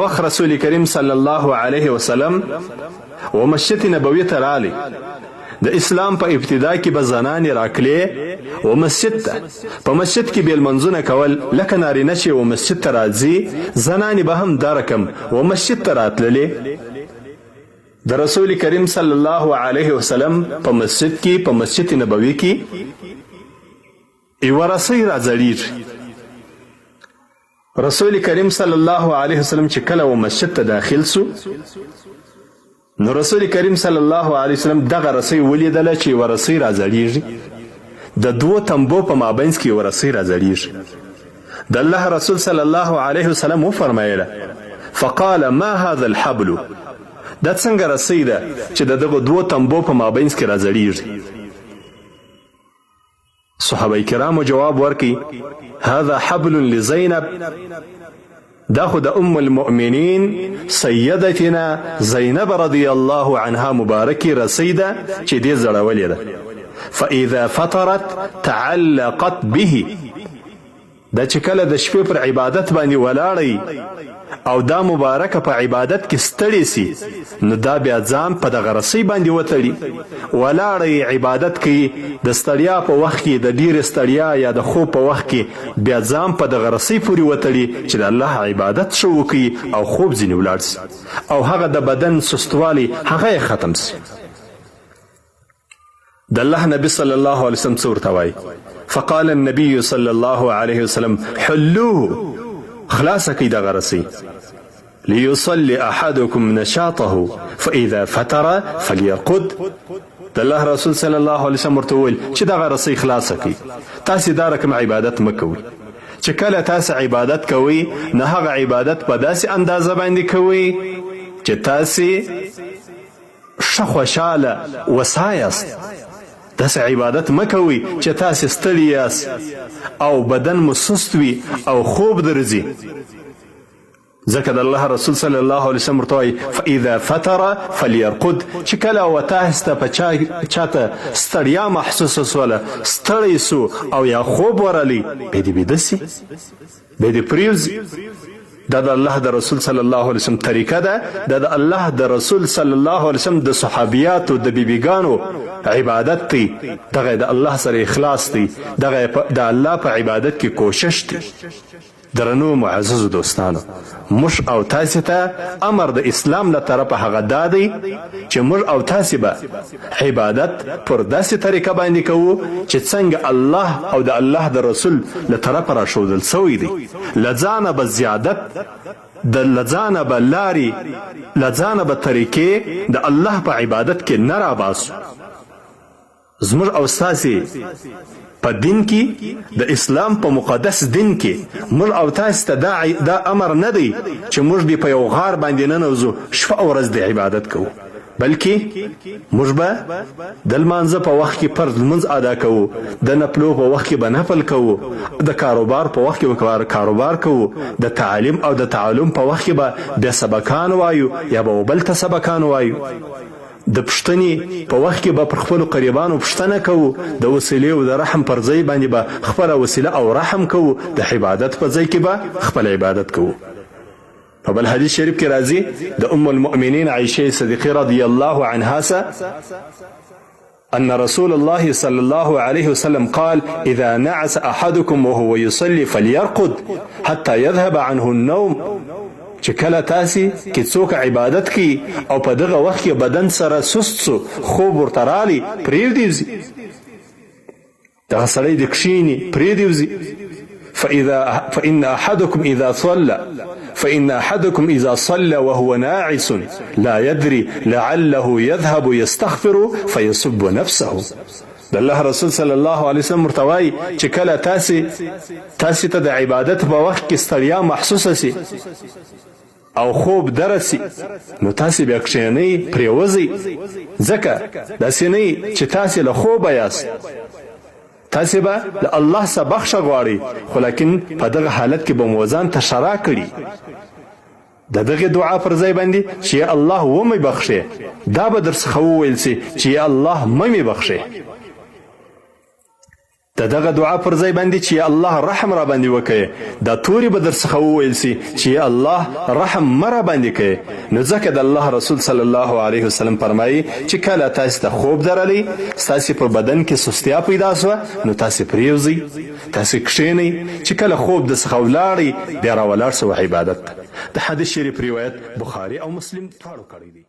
وخت رسول کریم صلی الله علیه وسلم و مسجد نبوي ته رالی. د اسلام په ابتدا کې به زنانې راکلې و مسجد ته. په مسجد کې بیل منځونه کول لکه نارینه چې و مسجد ته راځي، زنانې به هم دا رقم و مسجد ته راتللې. د رسول کریم صلی الله علیه وسلم په مسجد کې، په مسجد نبوي کې یوه رسۍ راځړېږي. رسول کریم صلی الله علیه وسلم چې کله و مسجد ته داخل سو، نو رسول کریم صلی الله علیه وسلم دغه رسۍ ولیدله چې یوه رسۍ راځړېږي. د دوو تنبو په مابینځ کې یوه رسۍ راځړېږي. د الله رسول صلی الله علیه وسلم وفرمایله فقال ما هذا الحبل، دا څنګه رسۍ ده چې د دغو دوو تنبو په مابینځ کې راځړېږي؟ صحابه کرامو جواب ورکي هذا حبل لزینب، دا خو د ام المؤمنین سیدتنا زینب رضی الله عنها مبارکی رسۍ ده چې دې زړولې ده. فاذا فطرت تعلقت به، دا چې کله د شپې پر عبادت باندې ولاړی او دا مبارکه په عبادت کې ستړی سي، نو دا بیا ځان په دغه رسۍ باندې وتړي. ولاړی عبادت کوي، د ستړیا په وخت کې، د ډېرې ستړیا یا د خوب په وخت کې بیا ځان په دغه رسۍ پورې وتړي چې د الله عبادت ښه وکړي او خوب ځینې ولاړ سي او هغه د بدن سستوالی هغه یې ختم سي. د الله نبي صلی الله علیه وسلم څه ورته وایي؟ فقال النبي صلی الله علیه وسلم حلوه، خلاصه کړئ دغه رسۍ. ليصلي احدكم نشاطه فاذا فتر فليرقد. د الله رسول صلی الله علیه وسلم ورته وویل چې دغه رسۍ خلاصه کړئ. تاسې دا رقم عبادت مه کوئ چې کله تاسې عبادت کوئ نو هغه عبادت په داسې اندازه باندې کوئ چې تاسې ښه خوشحاله وسا یاست. داسې عبادت مه کوئ چې تاسې ستړي یاست او بدن مو سست وي او خوب درځي. ځکه د الله رسول صلی الله علیه وسلم ورته وایي فاذا فتر فليرقد، چې کله و تاسې ته په چاته ستړیا محسوسه سوله، ستړی سو او یا خوب ورلی، بیا دې بیده سي، بیا دې پرېوځي. دا د الله د رسول صلی الله علیه وسلم طریقه ده. دا د الله د رسول صلی الله علیه وسلم د صحابیاتو د بیبیګانو عبادت دی. دغه د الله سره اخلاص دی، دغه د الله په عبادت کې کوشش دی. درنو معززو دوستانو، موږ او تاسې ته امر د اسلام له طرفه هغه دا دی چې موږ او تاسې به عبادت پر داسې طریقه باندې کوو چې څنګه الله او د الله د رسول له طرفه راښودل سوی دی. له ځانه به زیادت، له ځانه به لارې، له ځانه به طریقې د الله په عبادت کې نه راباسو. زموږ او ستاسې په دین کې، د اسلام په مقدس دین کې موږ او تاسې ته دا امر نه دی چې موږ به په یو غار باندې ننوځو شپه او ورځ د عبادت کوو، بلکې موږ به د لمانځه په وخت کې فرض لمونځ ادا کوو، د نفلو په وخت کې به نفل کوو، د کاروبار په وخت کې به کاروبار کوو، د تعلیم او د تعلم په وخت کې به بیا سبقان وایو یا به بل ته سبقان وایو. د پښتنې په وخت کې به پر خپلو قریبانو پوښتنه کوو، د وسیلې او د رحم پر ځای باندې به خپله وسیله او رحم کوو، د عبادت په ځای کې به خپل عبادت کوو. په بل حدیث شریف کې راځي د ام المؤمنین عائشه صدیقه رضی الله عنها أن رسول الله صلى الله عليه وسلم قال إذا نعس أحدكم وهو يصلي فليرقد حتى يذهب عنه النوم، چې کله تاسې کې څوک عبادت کوي او په دغه وخت کې بدن سره سست سو، خوب ورته رالی، پرېږدي، دغه سړی دې کښېني، پرېږدي. فإن أحدكم إذا صلى وهو ناعس لا يدري لعله يذهب يستغفر فيسب نفسه. د الله رسول صلی الله علیه وسلم ورته وایي چې کله تاسې ته د عبادت په وخت کې ستړیا محسوسه سي او خوب درسي، نو تاسې بیا کښېنئ، پرېوځئ، ځکه داسې نه چې تاسې له خوبه یاست، تاسې به د الله څخه بخښه غواړئ، خو لیکن په دغه حالت کې به مو ځان ته شرا کړي. د دغه دعا پر ځای باندې چې یا الله ومې بخښې، دا به در څخه وویل سي چې یا الله مې بخښې. د دغه دعا پر ځای باندې چې الله رحم را باندې وکړي دا توري به در څخه وویل سي چې الله رحم مه را باندې کوي. نو ځکه د الله رسول صلی الله علیه وسلم فرمایي چې کله تاسو ته خوب درلی ستاسې په بدن کې سستیا پیدا سوه نو تاسې پرېوځئ تاسې کښېنئ چې کله خوب د څخه ولاړئ بیا راولاړ سوه عبادت ته. د حدیث شریف روایت بخاري او مسلم دواړو کړی دی.